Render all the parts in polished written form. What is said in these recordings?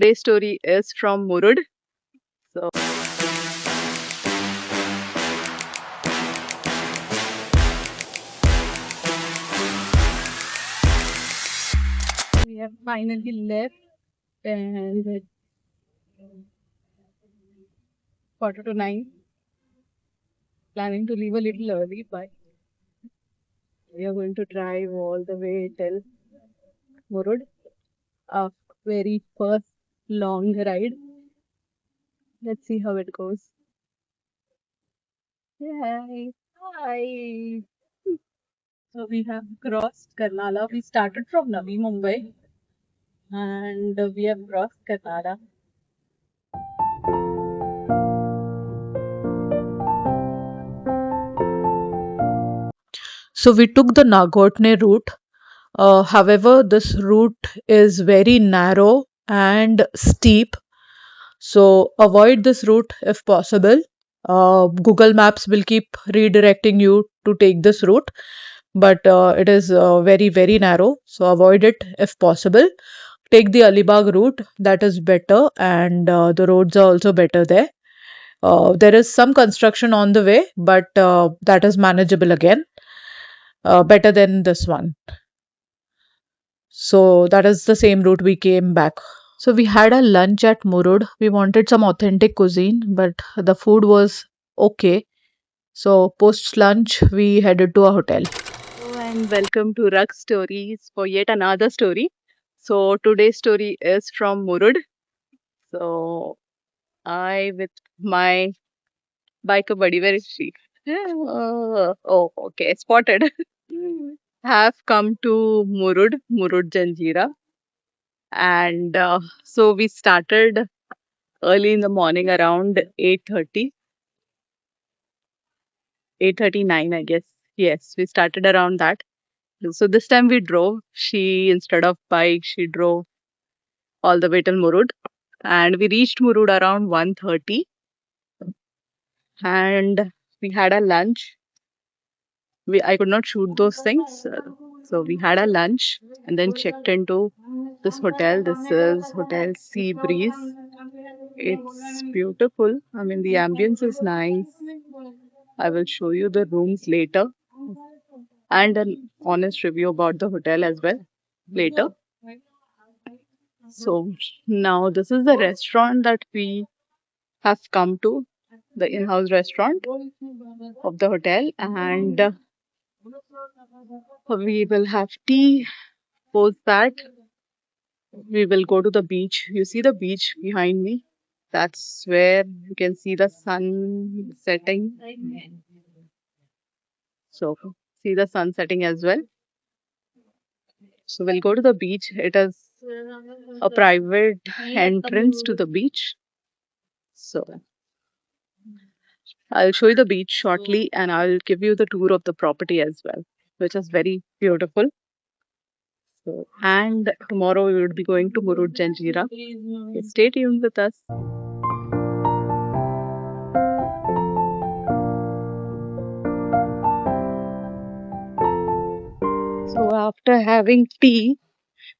Today's story is from Murud. So we have finally left and it's 8:45. Planning to leave a little early, but we are going to drive all the way till Murud. Our very first long ride. Let's see how it goes. Yay! Hi! So we have crossed Karnala. We started from Navi Mumbai and we have crossed Karnala. So we took the Nagotne route. However, this route is very narrow and steep. So avoid this route if possible. Google Maps will keep redirecting you to take this route, but it is very, very narrow. So avoid it if possible. Take the Alibag route, that is better, and the roads are also better there. There is some construction on the way, but that is manageable again, better than this one. So that is the same route we came back. So we had a lunch at Murud. We wanted some authentic cuisine, but the food was okay. So post lunch, we headed to a hotel. Hello and welcome to Rug Stories for yet another story. So today's story is from Murud. So I with my biker buddy, where is she? Oh, okay, spotted. Have come to Murud Janjira, and so we started early in the morning around 8:30, 8:39, I guess. Yes, we started around that. So this time we drove. She, instead of bike, she drove all the way till Murud. And we reached Murud around 1:30 and we had a lunch. I could not shoot those things. So we had a lunch and then checked into this hotel. This is Hotel Sea Breeze. It's beautiful. I mean, the ambience is nice. I will show you the rooms later and an honest review about the hotel as well later. So now this is the restaurant that we have come to, the in-house restaurant of the hotel, and we will have tea. Post that, we will go to the beach. You see the beach behind me? That's where you can see the sun setting. So see the sun setting as well. So we'll go to the beach. It is a private entrance to the beach. So I'll show you the beach shortly and I'll give you the tour of the property as well, which is very beautiful. So, and tomorrow we would be going to Murud Janjira. Okay, stay tuned with us. So after having tea,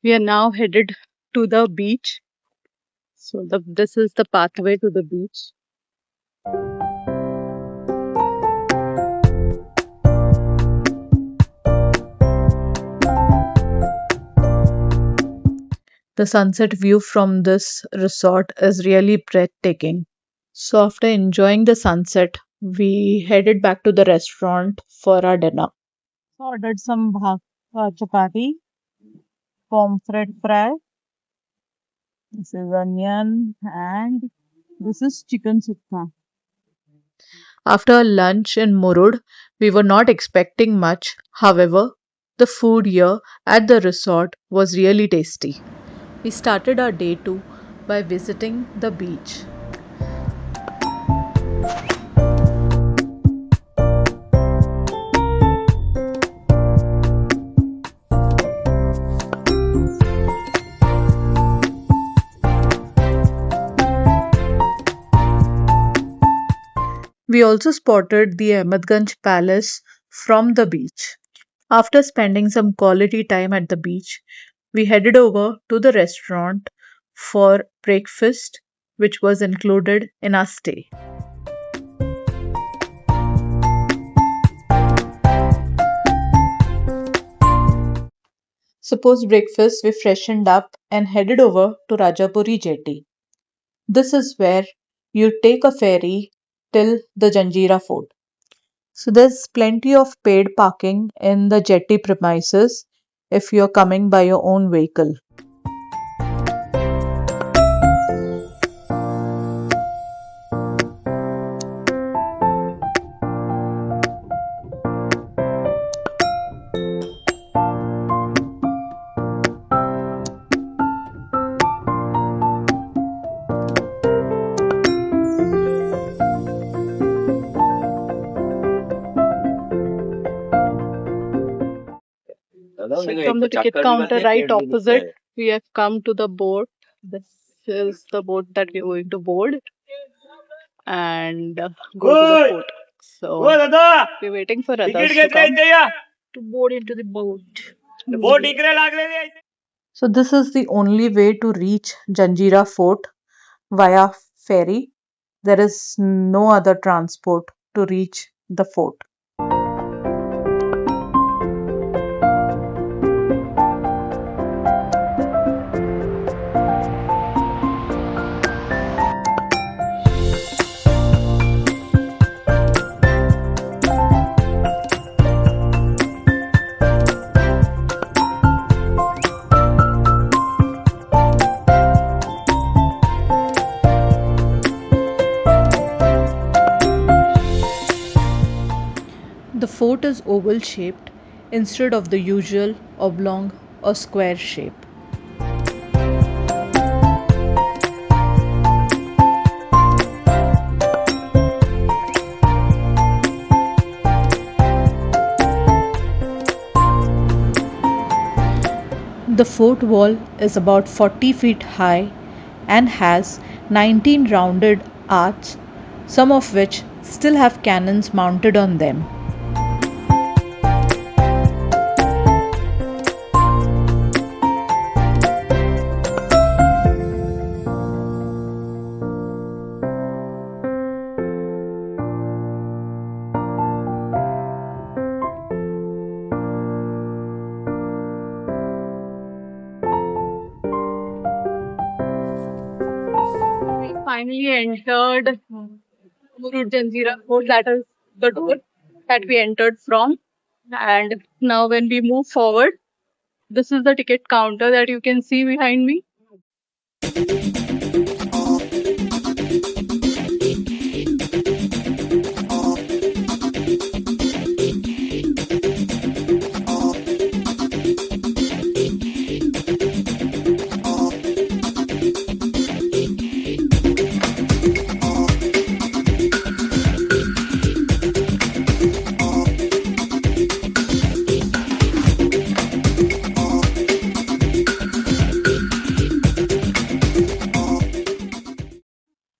we are now headed to the beach. So this is the pathway to the beach. The sunset view from this resort is really breathtaking. So after enjoying the sunset, we headed back to the restaurant for our dinner. Ordered some chapati, pomfret fry. This is onion and this is chicken sukha. After lunch in Murud, we were not expecting much. However, the food here at the resort was really tasty. We started our day 2 by visiting the beach. We also spotted the Ahmedganj Palace from the beach. After spending some quality time at the beach, we headed over to the restaurant for breakfast, which was included in our stay. So, post breakfast, we freshened up and headed over to Rajapuri Jetty. This is where you take a ferry till the Janjira fort. So, there's plenty of paid parking in the jetty premises if you're coming by your own vehicle. So from the ticket counter right opposite, we have come to the boat. This is the boat that we are going to board and go to the fort. So we're waiting for others to come to board into the boat. So this is the only way to reach Janjira Fort via ferry. There is no other transport to reach the fort. The fort is oval shaped instead of the usual oblong or square shape. The fort wall is about 40 feet high and has 19 rounded arches, some of which still have cannons mounted on them. We finally entered Murud Janjira Fort. That is the door that we entered from. And now, when we move forward, this is the ticket counter that you can see behind me.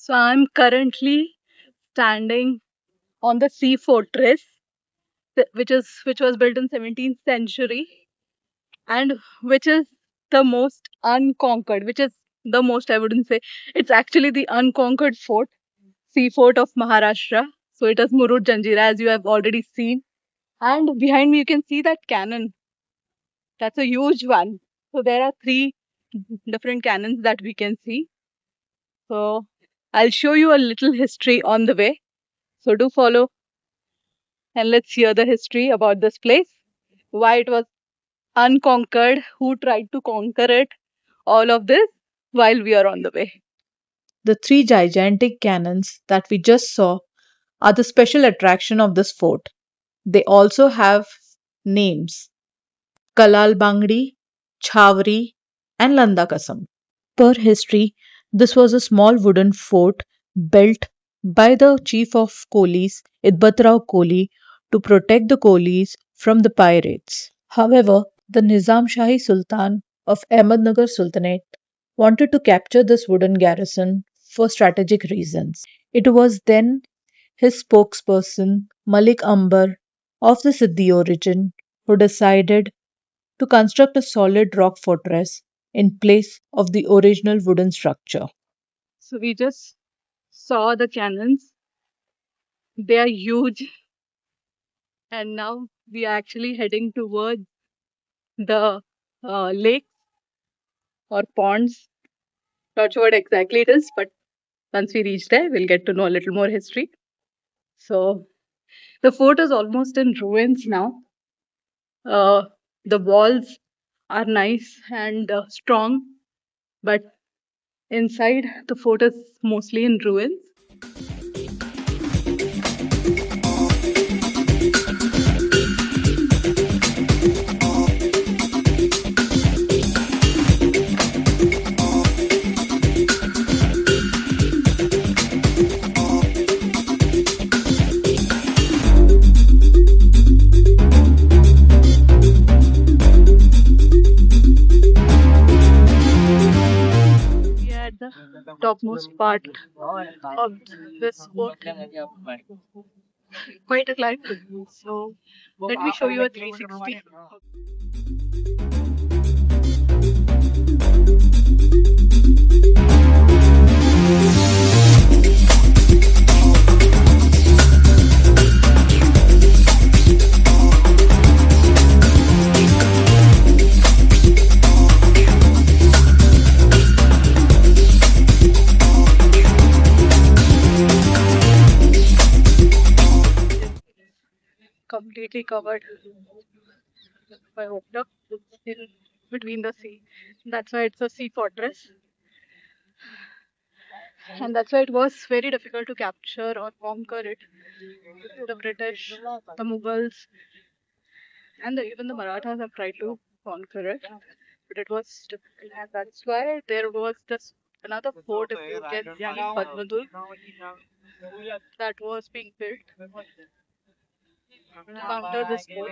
So I'm currently standing on the sea fortress, which was built in 17th century and which is the most unconquered, which is the most, I wouldn't say, it's actually the unconquered fort, sea fort of Maharashtra. So it is Murud Janjira, as you have already seen. And behind me, you can see that cannon. That's a huge one. So there are three different cannons that we can see. So I'll show you a little history on the way. So do follow and let's hear the history about this place, why it was unconquered, who tried to conquer it, all of this while we are on the way. The three gigantic cannons that we just saw are the special attraction of this fort. They also have names: Kalal Bangdi, Chhavri, and Landakasam. Per history, this was a small wooden fort built by the chief of Kolis, Idbatrao Koli, to protect the Kolis from the pirates. However, the Nizam Shahi Sultan of Ahmednagar Sultanate wanted to capture this wooden garrison for strategic reasons. It was then his spokesperson, Malik Ambar of the Siddhi origin, who decided to construct a solid rock fortress in place of the original wooden structure. So we just saw the cannons. They are huge, and now we are actually heading towards the lake or ponds. Not sure what exactly it is, but once we reach there, we'll get to know a little more history. So the fort is almost in ruins now. Uh, the walls are nice and strong, but inside the fort is mostly in ruins. We are at the topmost part of this fort. Quite a climb. So let me show you a 360. Completely covered by water in between the sea. That's why it's a sea fortress. And that's why it was very difficult to capture or conquer it. The British, the Mughals, and even the Marathas have tried to conquer it, but it was difficult. And that's why there was this another fort, if you get Padmadur, that was being built to counter this fort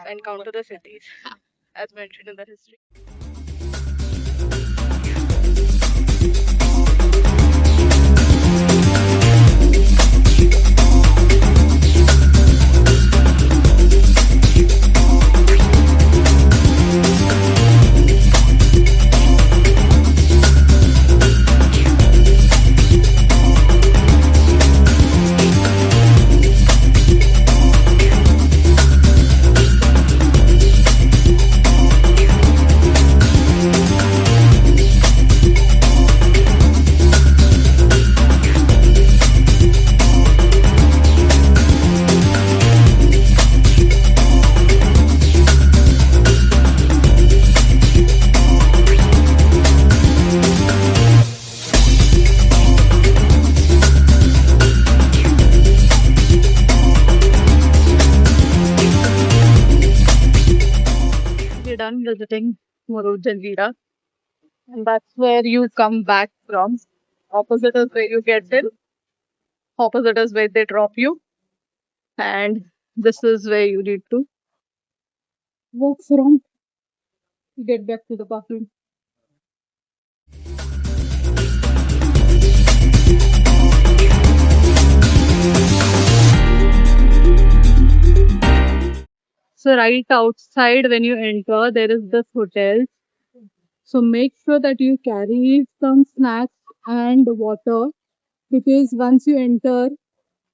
and counter the cities, as mentioned in the history. We're done visiting Murud Janjira, and that's where you come back from. Opposite is where you get in, opposite is where they drop you, and this is where you need to walk from to get back to the bathroom. So right outside when you enter, there is this hotel. So make sure that you carry some snacks and water because once you enter,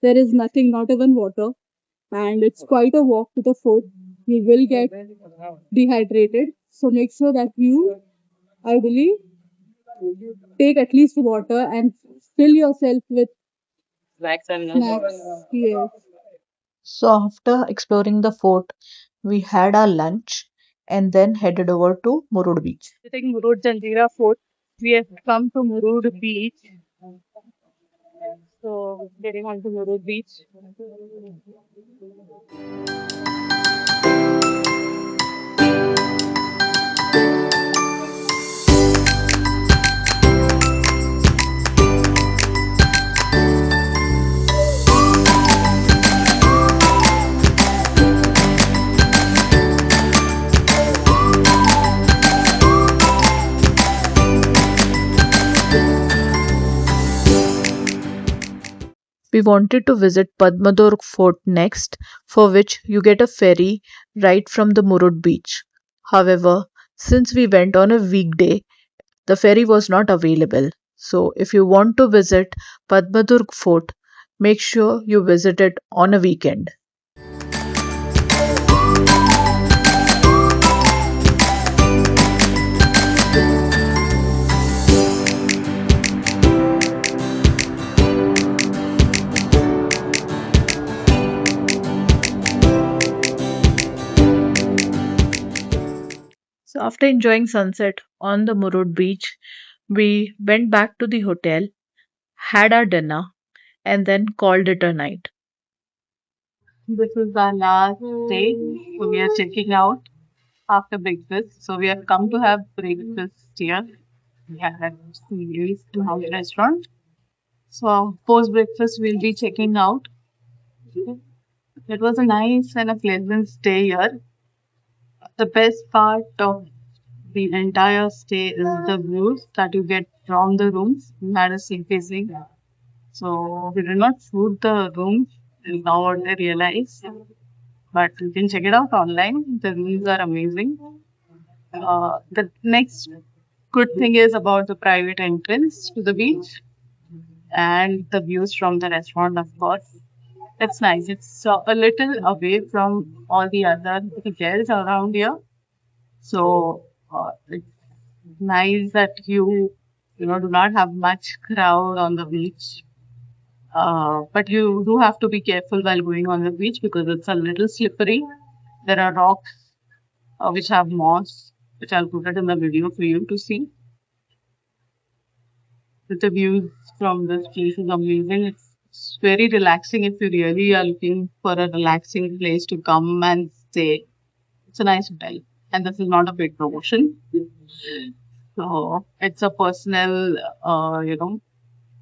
there is nothing, not even water, and it's quite a walk to the fort. You will get dehydrated. So make sure that you ideally take at least water and fill yourself with snacks. Yes. So, after exploring the fort, we had our lunch and then headed over to Murud Beach. Visiting Murud Janjira Fort, we have come to Murud Beach. So getting onto Murud Beach. We wanted to visit Padmadurg Fort next, for which you get a ferry right from the Murud beach. However, Since we went on a weekday, the ferry was not available. So if you want to visit Padmadurg Fort, make sure you visit it on a weekend. So after enjoying sunset on the Murud beach, we went back to the hotel, had our dinner, and then called it a night. This is our last day. So we are checking out after breakfast. So we have come to have breakfast here. We have at Series House Restaurant. So post breakfast we'll be checking out. It was a nice and a pleasant stay here. The best part of the entire stay is the views that you get from the rooms. We had a sea facing. So we did not shoot the rooms, is now what I realize. But you can check it out online. The rooms are amazing. The next good thing is about the private entrance to the beach and the views from the restaurant, of course. It's nice. It's a little away from all the other hotels around here. So it's nice that you do not have much crowd on the beach. But you do have to be careful while going on the beach because it's a little slippery. There are rocks which have moss, which I'll put it in the video for you to see. But the views from this place is amazing. It's very relaxing if you really are looking for a relaxing place to come and stay. It's a nice hotel. And this is not a paid promotion. So it's a personal,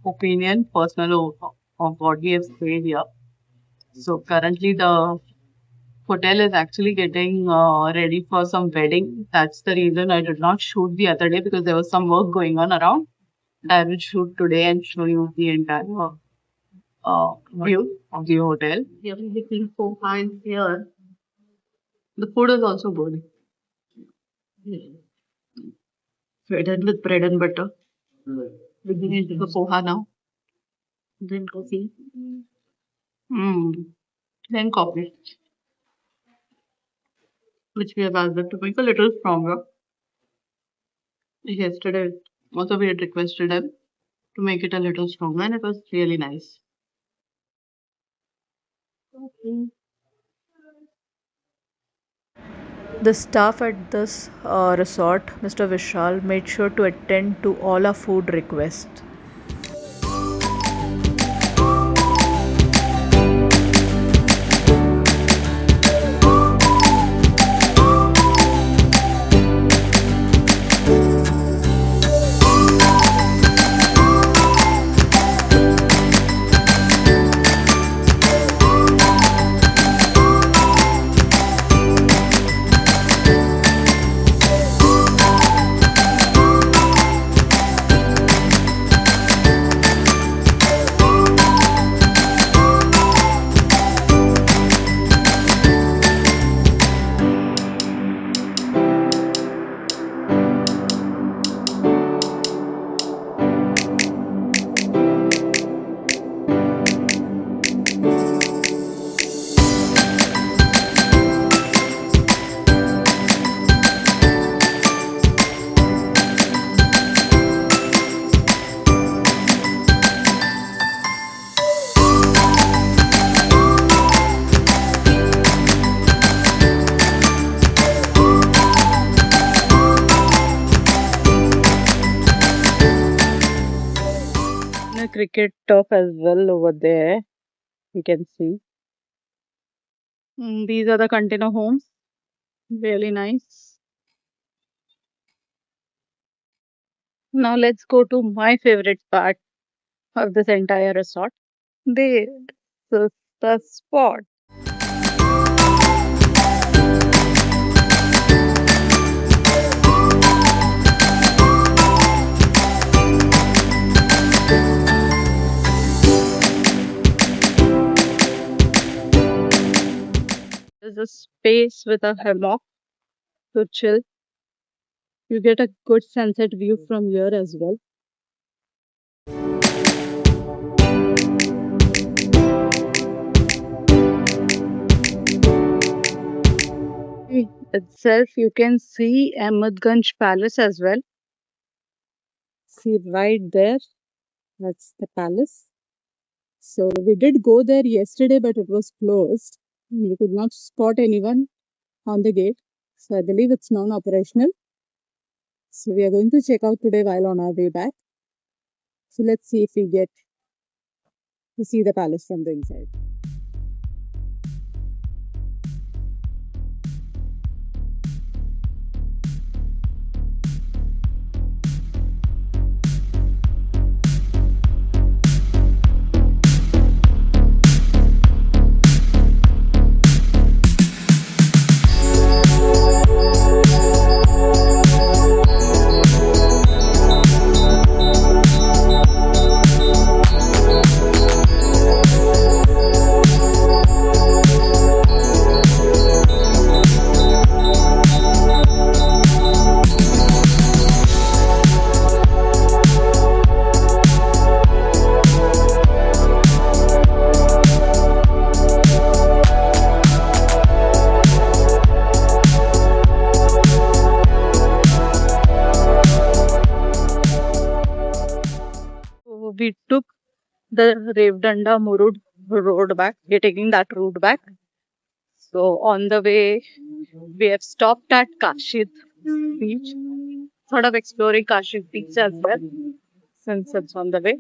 opinion, personal of what we have stayed here. So currently the hotel is actually getting ready for some wedding. That's the reason I did not shoot the other day because there was some work going on around. I will shoot today and show you the entire view of the hotel. Here is the king four finds here. The food is also good. Fed in with bread and butter. We get into the poha now. Then coffee. Mm. Then coffee, which we have asked them to make a little stronger. Yesterday, also we had requested them to make it a little stronger, and it was really nice. Okay. The staff at this resort, Mr. Vishal, made sure to attend to all our food requests. A cricket turf as well over there. You can see. These are the container homes. Really nice. Now let's go to my favorite part of this entire resort. This is the spot. There's a space with a hammock to chill. You get a good sunset view from here as well. Itself, you can see Ahmedganj Palace as well. See right there, that's the palace. So we did go there yesterday, but it was closed. We could not spot anyone on the gate. So I believe it's non-operational. So we are going to check out today while on our way back. So let's see if we get to see the palace from the inside. So we took the Revdanda Murud road back. We're taking that route back. So on the way, we have stopped at Kashid beach. Sort of exploring Kashid beach as well, since it's on the way.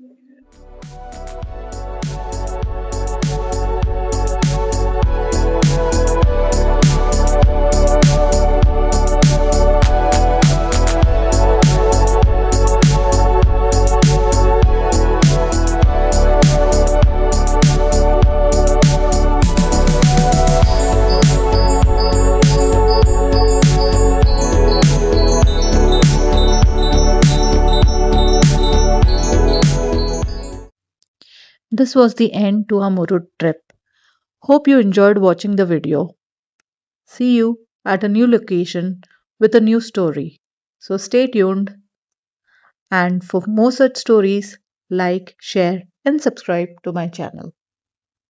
This was the end to our Murud trip. Hope you enjoyed watching the video. See you at a new location with a new story. So stay tuned, and for more such stories, like, share, and subscribe to my channel.